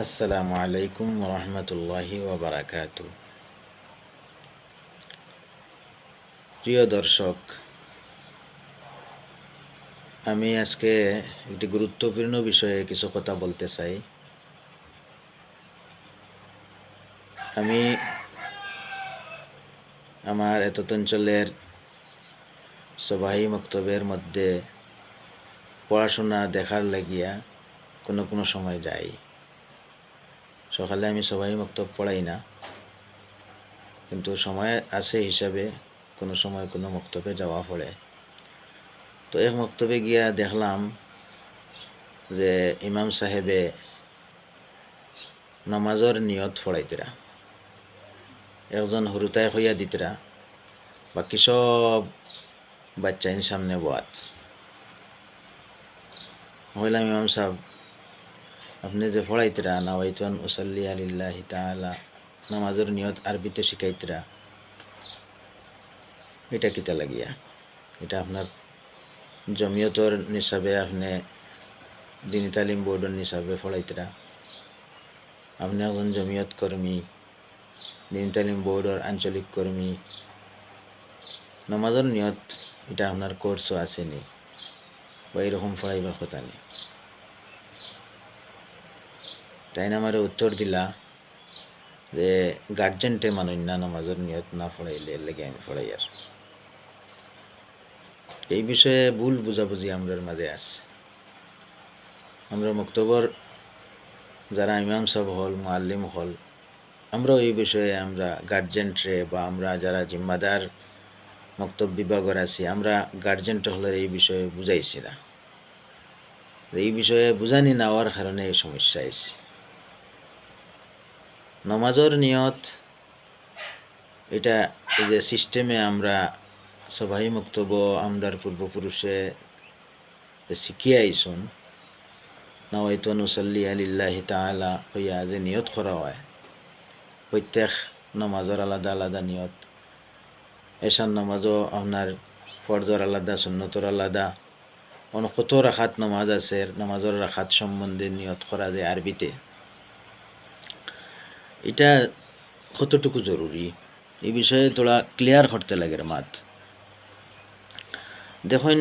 আসসালামু আলাইকুম রহমতুল্লাহি ওবরাকাতু। প্রিয় দর্শক, আমি আজকে একটি গুরুত্বপূর্ণ বিষয়ে কিছু কথা বলতে চাই। আমি আমার এতত অঞ্চলের সবাই মক্তবের মধ্যে পড়াশোনা দেখার লাগিয়া কোনো সময় যাই। সকালে আমি সবাই মক্তব পড়াই না, কিন্তু সময় আছে হিসাবে কোনো সময় কোনো মক্তবে যাওয়া পড়ে। তো এক মক্তবে গিয়া দেখলাম যে ইমাম সাহেবে নমাজর নিয়ত ফড়াইতেরা, একজন হরুতায় হইয়া দিতরা, বাকি সব বাচ্চাইন সামনে বাত হইলাম, ইমাম সাহেব আপনি যে ফড়াইতরা নাওয়াইতুন উসাল্লি আলিল্লাহি তাআলা, নামাজের নিয়ত আরবিতে শিখাইতরা, এটা কিতা লাগিয়া? এটা আপনার জমিয়তর নিসাবে, আপনি দিনী তালিম বোর্ডের নিসাবে ফড়াইতরা, আপনি একজন জমিয়ত কর্মী, দিনী তালিম বোর্ডের আঞ্চলিক কর্মী, নামাজের নিয়ত এটা আপনার কোর্সও আসেনি বা এরকম ফড়াইবার কথা নেই। তাই না আমার উত্তর দিলা যে গার্জেনটে মানুষ না নামাজের নিয়ত না ফড়াইলে এর লেগে আমি ফড়াই। আর এই বিষয়ে ভুল বুঝাবুঝি আমরার মাঝে আছে। আমরা মক্তবর যারা ইমাম সাহেব হল, মুআল্লিম হল, আমরাও এই বিষয়ে আমরা গার্জেন্টরে বা আমরা যারা জিম্মাদার মক্তব বিভাগের আছি, আমরা গার্জেন্ট হলের এই বিষয়ে বুঝাইছি না। এই বিষয়ে বুঝানি না হওয়ার কারণে এই সমস্যা আইছে। নমাজের নিয়ত এটা এই যে সিস্টেমে আমরা সবাই মক্তব আমরার পূর্বপুরুষে শিখিয়ে আইসুন, নাওয়াইতু নুসাল্লি আলিল্লাহি তাআলা হইয়া যে নিয়ত করা হয়, প্রত্যেক নমাজের আলাদা আলাদা নিয়ত। এশার নামাজও আপনার ফরজর আলাদা, সুন্নতর আলাদা, অনেক কত রাখাত নামাজ আছে, নামাজের রাখাত সম্বন্ধে নিয়ত করা যায় আরবিতে। এটা কতটুকু জরুরি এই বিষয়ে তোরা ক্লিয়ার করতে লাগে মাত। দেখুন,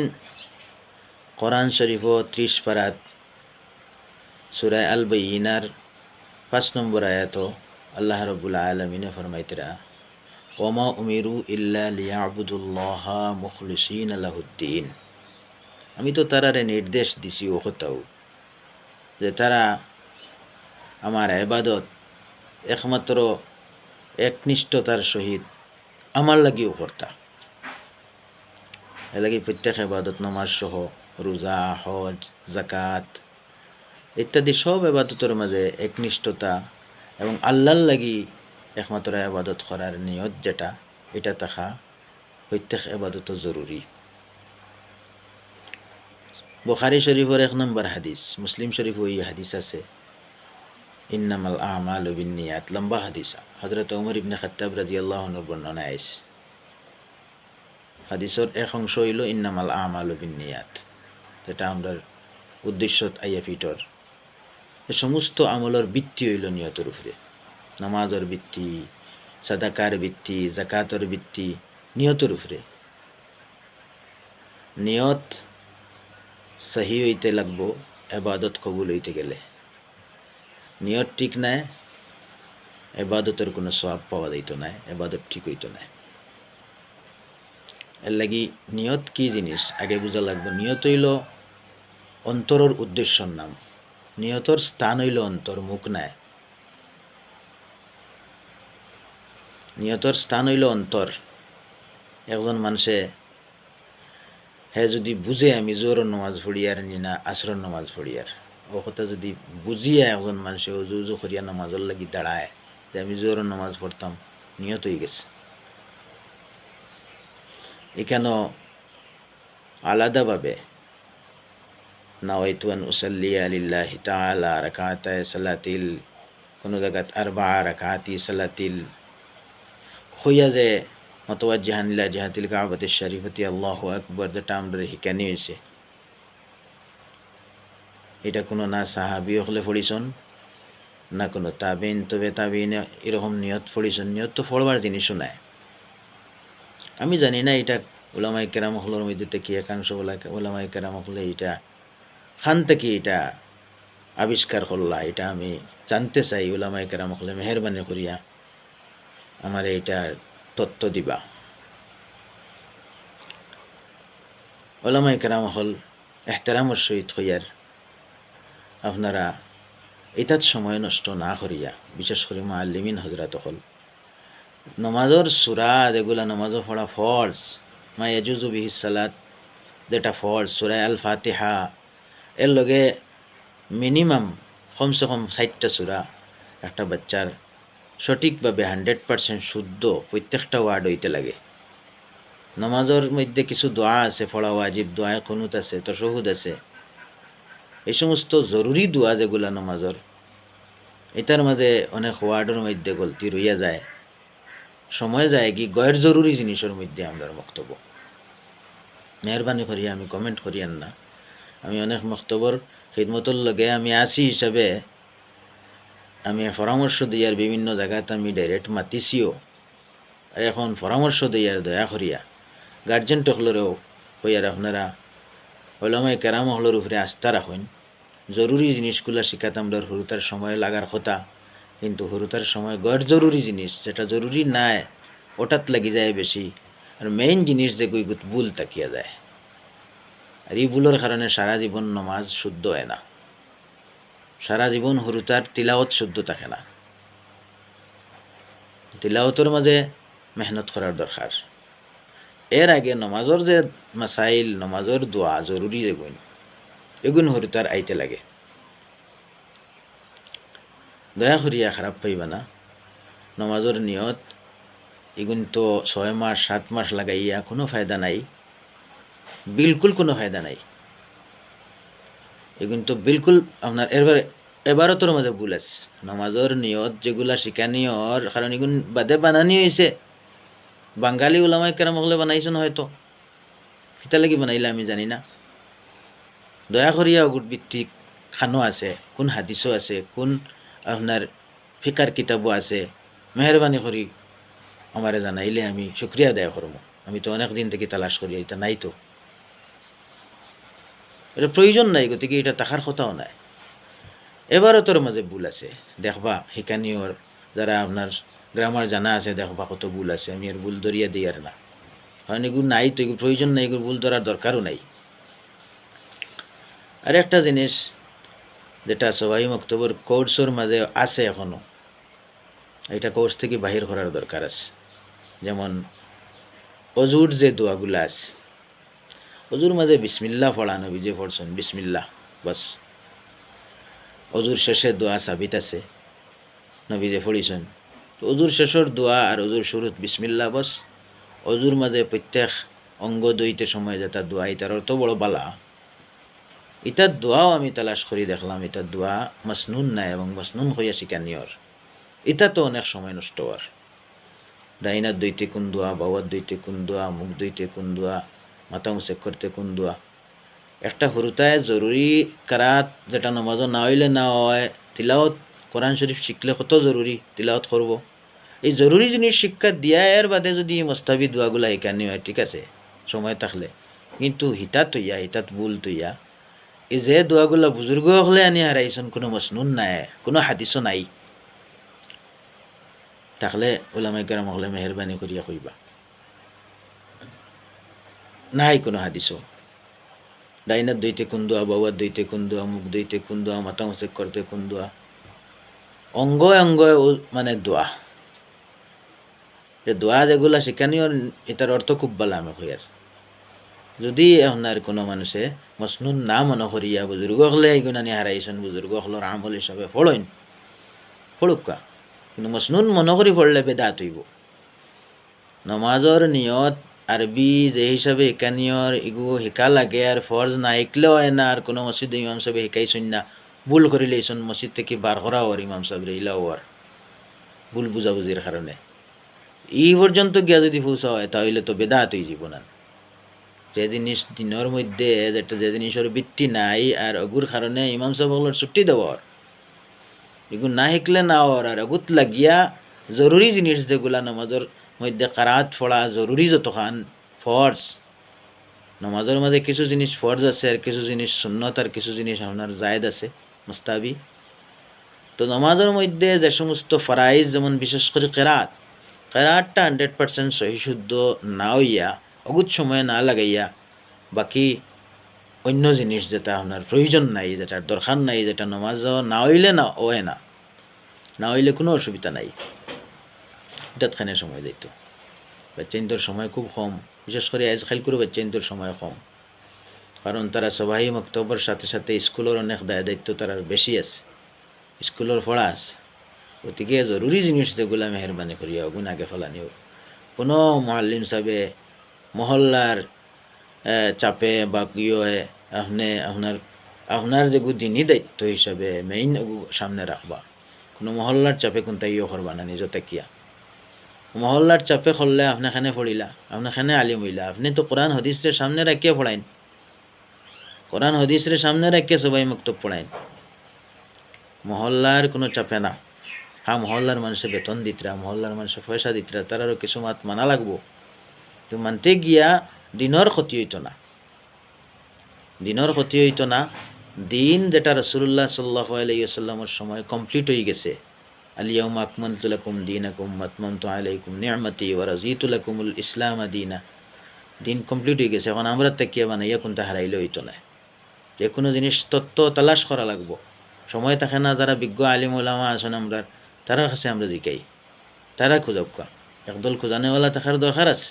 কোরআন শরীফ 30 পারাত সূরা আল বাইয়িনার 5 নম্বর আয়াত আল্লাহ রাব্বুল আলামিন ফরমাইতরা, ওমা উমিরু ইল্লা লিয়াবুদুল্লাহা মুখলিসিনা লাহুদ্দিন। আমি তো তারারে নির্দেশ দিছি ও হতাও যে তারা আমার ইবাদত একমাত্র একনিষ্ঠতার সহিত আমার লাগিও কর্তা। এ লাগি প্রত্যেক ইবাদত নামাজ সহ রোজা, হজ, জাকাত ইত্যাদি সব ইবাদতের মাঝে একনিষ্ঠতা এবং আল্লাহর লাগি একমাত্র ইবাদত করার নিয়ত যেটা, এটা থাকা প্রত্যেক ইবাদত জরুরি। বুখারী শরীফের 1 নম্বর হাদিস, মুসলিম শরীফও এই হাদিস আছে, ইন্নামাল আমালু বিন্নিয়াত, লম্বা হাদিস, হযরত ওমর ইবনে খাত্তাব রাদিয়াল্লাহু আনহু বর্ণনা আইছে। হাদিসের এক অংশ হইল ইন্নামাল আমালু বিন্নিয়াত, যেটা আমরা উদ্দেশ্য আইয়া ফিটর। সমস্ত আমলের ভিত্তি হইল নিয়তের উপরে। নামাজের ভিত্তি, সাদাকার ভিত্তি, জাকাতের ভিত্তি নিয়তের উপরে। নিয়ত সহি হইতে লাগবো ইবাদত কবুল হইতে গেলে। নিয়ত ঠিক নাই, ইবাদতের কোনো সওয়াব পাওয়া যাইত না, ইবাদত ঠিক হইতো না। এর লাগি নিয়ত কি জিনিস আগে বোঝা লাগবে। নিয়ত হইল অন্তরের উদ্দেশ্যর নাম। নিয়তর স্থান হইল অন্তর, মুখ নাই। নিয়তর স্থান হইল অন্তর। একজন মানুষে হ্যাঁ যদি বুঝে আমি জোহরের নামাজ পড়িয়ার নি না আসরের নামাজ পড়িয়ার, ও কথা যদি বুঝিয়া একজন মানুষে উজু উজু করিয়া নামাজের লাগি দাঁড়ায় যে আমি জোহরের নামাজ পড়তাম, নিয়ত হয়ে গেছে। এখানেও আলাদাভাবে নাওয়াইতু আন উসাল্লি লিল্লাহি তাআলা রাকাতায় সালাতিল, কোনো জায়গাত আরবা রাকাতি সালাতিল হইয়া যে মতওয়াজ্জিহান ইলা জিহাতিল কাবাতিশ শরীফতি আল্লাহু আকবার, যেটা আমরা হিকানি হয়েছে, এটা কোনো না সাহাবি হলে পড়িছন, না কোনো তাবিন, তবে তাবিন এরকম নিয়ত পড়িছেন। নিয়ত তো পড়বার জিনিসও নাই। আমি জানি না এটা ওলামাই কেরাম হলের মধ্যে থেকে একাংশ ওলামাই কেরাম হলে এটা খান থেকে এটা আবিষ্কার করলা, এটা আমি জানতে চাই। ওলামাই কেরাম হলে মেহরবানি করিয়া আমার এটা তথ্য দিবা। ওলামাই কেরাম হল এহতেরামর সহিত হইয়ার আপনারা এটাত সময় নষ্ট না করিয়া, বিশেষ করে মুআল্লিমিন হজরত হল নমাজর সূরা যেগুলা নমাজও পড়া ফরজ, মা ইয়াজুজু বিহি সালাত যেটা ফরজ, সূরা আল ফাতিহা এর লগে মিনিমাম কমসে কম 60টা সূরা একটা বাচ্চার সঠিকভাবে 100% শুদ্ধ প্রত্যেকটা ওয়ার্ড হইতে লাগে। নমাজের মধ্যে কিছু দোয়া আছে পড়া ওয়াজিব, দোয়া কুনুত আছে, তাশাহুদ আছে, এই সমস্ত জরুরি দোয়া যেগুলা নমাজর, এটার মাঝে অনেক ওয়ার্ডের মধ্যে গলতি রইয়া যায়, সময় যায় কি গয়ের জরুরি জিনিসের মধ্যে আমরা বক্তব্য। মেহরবানি করিয়া আমি কমেন্ট করিয়ান না, আমি অনেক বক্তব্যর খিদমতর লগে আমি আসি হিসাবে আমি পরামর্শ দিয়ার বিভিন্ন জায়গাতে আমি ডাইরেক্ট মাতিছিও। আর এখন পরামর্শ দিয়ার দয়া করিয়া গার্জেন টকলেরও হইয়ার আপনারা ওলামায়ে কেরাম হলের উপরে আস্থা রাখুন। জরুরি জিনিসগুলা শিখাতে আমরা হুরুতার সময় লাগার কথা, কিন্তু হুরুতার সময় গড় জরুরি জিনিস যেটা জরুরি নাই ওটাত লাগি যায় বেশি, আর মেইন জিনিস যে গুইগুত ভুল তাকিয়া যায়। আর এই ভুলের কারণে সারা জীবন নমাজ শুদ্ধ হয় না, সারা জীবন হুরুতার তিলাওয়াত শুদ্ধ থাকে না। তিলাওয়াতের মাঝে মেহনত করার দরকার। এর আগে নমাজর যে মাসাইল, নমাজর দোয়া জরুরি এগুন হুরুতার আইতে লাগে। দয়া করিয়া খারাপ পাইবা না, নমাজর নিয়ত এগুন তো 6 মাস 7 মাস লাগাইয়া কোনো ফায়দা নাই, বিলকুল কোনো ফায়দা নাই। এগুন তো বিলকুল আপনার এবারতর মাঝে ভুল আছে। নমাজর নিয়ত যেগুলা শিখানিয়র কারণ এগুন বাদে বানানি হয়েছে, বাঙালি ওলামায়ে কেরাম হলে বানাইছেন হয়তো, কিতা লাগি বানাইলে আমি জানি না। দয়া করিয়া ওগুর ভিত্তিক খানো আছে, কোন হাদিসও আছে, কোন আপনার ফিকার কিতাবও আছে, মেহরবানি করি আমারে জানাইলে আমি শুক্রিয়া আদায় করবো। আমি তো অনেক দিন থেকে তালাশ করি, এটা নাই তো, এটা প্রয়োজন নাই, গতিকে এটা তাহার কথাও নাই। এবারও তোর মাঝে ভুল আছে, দেখবা শিকানিওর যারা আপনার গ্রামার জানা আছে, দেখবা কত ভুল আছে। আমি এর ভুল ধরিয়া দিই আর না, কারণ এগুলো নাই তো, এগুলো প্রয়োজন নাই, এগুলো ভুল ধরার দরকারও নাই। আর একটা জিনিস যেটা সবাই মক্তবর কোর্সের মাঝে আছে এখনও, এটা কোর্স থেকে বাহির করার দরকার আছে। যেমন অজুর যে দোয়াগুলো আছে, অজুর মাঝে বিসমিল্লাহ পড়া, নবী যে পড়ছেন বিসমিল্লাহ বাস। অজুর শেষে দোয়া সাবিত আছে, নবী যে পড়িছেন। তো অজুর শেষের দোয়া আর অজুর শুরুত বিসমিল্লাহ বাস। অজুর মাঝে প্রত্যেক অঙ্গ দইতে সময় যেটা দোয়া, এটার অর্থ বড় বালা। এটার দোয়াও আমি তালাশ করি দেখলাম, এটার দোয়া মাসনুন নাই, এবং মাসনুন হইয়া শিকানিয়র। এটা তো অনেক সময় নষ্ট হওয়ার। ডাইনার দইতে কোন দোয়া, বাবার দইতে কোন দোয়া, মুখ দইতে কোন দোয়া, মাথা মুসেক করতে কোন দোয়া। একটা হুরুতায় জরুরি কারাত যেটা নামাজ না হইলে না হয়, তিলাওয়াত কোরআন শরীফ শিখলে কত জরুরি, তিলাওয়াত করব। এই জরুরি জিনিস শিক্ষা দিয়া এর বাদে যদি মোস্তাবি দোয়াগুলা শিখানি হয় ঠিক আছে সময় থাকলে, কিন্তু হিতাত হইয়া হিতাত ভুল তৈয়া এই যে দোয়াগুলা বুজুর্গ হলে আনি হারাইছেন, কোনো মসনুন নাই, কোনো হাদিসও নাই, থাকলে ওলামায়ে কেরাম হলে মেহরবানি করিয়া কইবা নাই কোনো হাদিসও। ডাইনার দইতে কোন দোয়া, বাবার দইতে কোন দোয়া, মুখ দইতে কোন দোয়া, মাথা মুসেক করতে কোন দোয়া, অঙ্গ অঙ্গ মানে দোয়া। দোয়া যেগুলা শিখানিও এটার অর্থ খুব ভালো আমি হইয়ার। যদি আপনার কোনো মানুষে মসনুন না মনে করিয়া বুজুর্গ হলে এইগুলো নিয়ে হারাইছেন, বুজুর্গ হলোর আমল হিসাবে ফড়ইন ফড়ুকা, কিন্তু মসনুন মনে করি পড়লে বেদাত হইব। নমাজর নিয়ত আরবি যে হিসাবে শিকানিয়র এগু শিকা লাগে, আর ফরজ না শিখলেও হয় না। আর কোনো মসজিদ ইমাম সাহেব শিকাইছেন না, ভুল করে লইছেন, মসজিদ থেকে বার করা হওয়ার ইমাম সাহেব ইলা হওয়ার ভুল বুঝাবুঝির কারণে। এই পর্যন্ত গিয়া যদি পৌঁছা হয় তাহলে তো বেদাত হয়ে যাব না। যে জিনিস দিনের মধ্যে যেটা যে জিনিসের ভিত্তি নাই আর অগুর কারণে ইমাম সাহেব ছুটি দেওয়ার, এগুলো না শিখলে না ওর আর এগুত লাগিয়া জরুরি জিনিস যেগুলা নামাজের মধ্যে কারাত পড়া জরুরি যতখান ফর্জ, নামাজের মাঝে কিছু জিনিস ফর্জ আছে আর কিছু জিনিস সুন্নত আর কিছু জিনিস আপনার জায়েদ আছে মুস্তাবি। তো নামাজের মধ্যে যে সমস্ত ফরাইজ যেমন বিশেষ করে কেরাতটা 100% সহি শুদ্ধ না হইয়া অগুত সময় না লাগাইয়া বাকি অন্য জিনিস যেটা আপনার প্রয়োজন নাই, যেটার দরকার নাই, যেটা নামাজ না হইলে না হইলে কোনো অসুবিধা নাই, এটাত খানে সময় দিত। বাচ্চাইনদের সময় খুব কম, বিশেষ করে আজকাল করে বাচ্চাইনদের সময় কম, কারণ তারা সবাই মক্তব্যর সাথে সাথে স্কুলের অনেক দায়িত্ব তারা বেশি আছে, স্কুলের পড়া আছে। গতিকে জরুরি জিনিস যেগুলো মেহরবানি করিয়া ওগুন আগে ফেলানি হোক। কোনো মুআল্লিম সাহেবে মহল্লার চাপে বা ইয়ে আপনার যেগু দিনই দায়িত্ব হিসাবে মেইন সামনে রাখবা। কোনো মহল্লার চাপে কোনটা ইয়ে করবা না নিজে তাকিয়া। মহল্লার চাপে করলে আপনি খানে পড়িলা, আপনি খানে আলিম হইলা, আপনি তো কোরআন হদিসরে সামনে রাখিয়া পড়াইন, কোরআন হদিসরে সামনে রাখিয়া সবাই মক্তব পড়াইন, মহল্লার কোনো চাপে না। হ্যাঁ, মহল্লার মানুষে বেতন দিতরা, মহল্লার মানুষে পয়সা দিতরা, তারারও কিছু মাত মানা লাগবো। তো মানতে গিয়া দিনের ক্ষতি হইতো না, দিনের ক্ষতি হইতো না। দিন যেটা রাসূলুল্লাহ সাল্লাল্লাহু আলাইহি ওয়াসাল্লামের সময় কমপ্লিট হয়ে গেছে, আল-ইয়াউমা আকমালতু লাকুম দীনাকুম ওয়া আতমামতু আলাইকুম নি'মাতি ওয়া রাযীতু লাকুমুল ইসলাম দীনা, দিন কমপ্লিট হয়ে গেছে। এখন আমরা তাকিয়া বানাইয়া কোনটা হারাইলে হইতো না। যে কোনো জিনিস তত্ত্ব তালাশ করা লাগবো, সময় থাকে না। যারা বিজ্ঞ আলিম ওলামা আছেন আমরা তারার কাছে আমরা জিকাই, তারা খোঁজা একদল খোঁজানেওয়ালা থাকার দরকার আছে।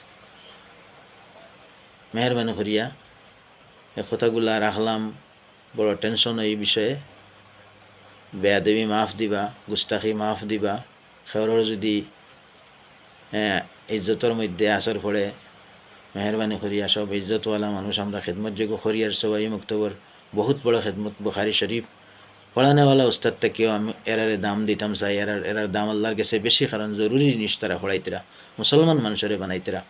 মেহরবানি করিয়া এই কথাগুলা রাখলাম, বড় টেনশন এই বিষয়ে। বেয়াদবি মাফ দিবা, গুস্তাখি মাফ দিবা। খেয়রের যদি ইজ্জতের মধ্যে আসর পড়ে মেহরবানি করিয়া সব ইজ্জতওয়ালা মানুষ আমরা খেদমত যোগ্য করিয়ার সবাই মুক্তবর বহুত বড় খেদমত বুখারী শরীফ পড়ানেওয়ালা উস্তাদ থেকেও আমি এরারে দাম দিতাম চাই। এরার দাম আল্লাহর কাছে বেশি, কারণ জরুরি জিনিস তারা পড়াইতেরা, মুসলমান মানুষের বানাইতেরা।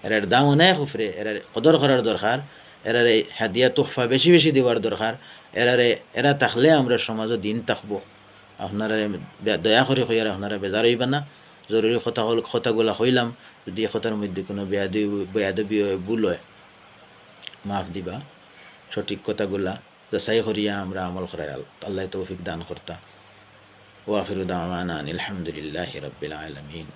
এরার দাম অনেক উপরে, এরার কদর করার দরকার, এরারে হাদিয়া তোহফা বেশি বেশি দেওয়ার দরকার। এরা থাকলে আমরা সমাজও দিন থাকবো। আপনারা দয়া করে হইয়ার আপনারা বেজার হইবা না। জরুরি কথাগুলা হইলাম, যদি কথার মধ্যে কোনো বেয়াদবি হয়, ভুল হয়, মাফ দিবা। সঠিক কথাগুলা যাচাই করিয়া আমরা আমল করাই আল্লাহ তৌফিক দান করতা। ওয়া আখিরু দাওয়ানা আনিল হামদুলিল্লাহি রাব্বিল আলামিন।